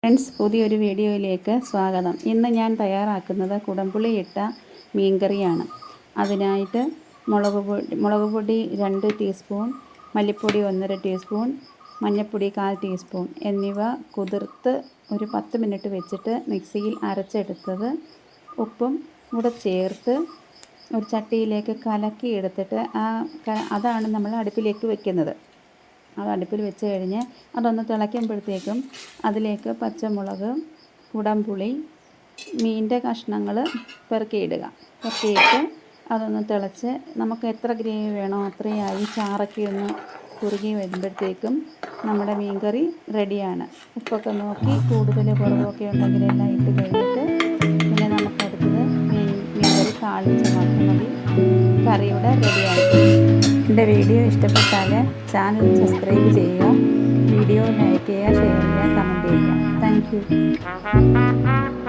Friends, പുതിയൊരു വീഡിയോയിലേക്ക് സ്വാഗതം. ഇന്ന് ഞാൻ തയ്യാറാക്കുന്നത് കുടംപുളി ഇട്ട മീൻകറിയാണ്. അതിനായിട്ട് മുളക് പൊടി 2 ടീസ്പൂൺ, മല്ലിപ്പൊടി 1.5 ടീസ്പൂൺ, മഞ്ഞൾപ്പൊടി 1/4 ടീസ്പൂൺ എന്നിവ കുതിർത്ത് ഒരു 10 മിനിറ്റ് വെച്ചിട്ട് മിക്സിയിൽ അരച്ചെടുത്തത് ഉപ്പും കൂടെ ചേർത്ത് ഒരു ചട്ടിയിലേക്ക് കലക്കി എടുത്തിട്ട് അതാണ് നമ്മൾ അടുപ്പിലേക്ക് വെക്കുന്നത്. അത് അടുപ്പിൽ വെച്ച് കഴിഞ്ഞ് അതൊന്ന് തിളയ്ക്കുമ്പോഴത്തേക്കും അതിലേക്ക് പച്ചമുളക്, കുടംപുളി, മീനിൻ്റെ കഷ്ണങ്ങൾ പെറുക്കിയിടുക. പെറുക്കിയിട്ട് അതൊന്ന് തിളച്ച് നമുക്ക് എത്ര ഗ്രേവി വേണോ അത്രയായി ചാറൊക്കെ ഒന്ന് കുറുകി വരുമ്പോഴത്തേക്കും നമ്മുടെ മീൻകറി റെഡിയാണ്. ഉപ്പൊക്കെ നോക്കി കൂടുതൽ കുറവൊക്കെ ഉണ്ടെങ്കിൽ എല്ലാം ഇട്ട് കഴിഞ്ഞിട്ട് പിന്നെ നമുക്കടുത്തത് മീൻകറി താളിച്ച് മാത്രം മതി. കറിയുടെ റെഡിയായി. എൻ്റെ വീഡിയോ ഇഷ്ടപ്പെട്ടാൽ ചാനൽ സബ്സ്ക്രൈബ് ചെയ്യുക, വീഡിയോ ലൈക്ക് ചെയ്യുക, ഷെയർ ചെയ്യുക, കമൻറ്റ് ചെയ്യുക. Thank you.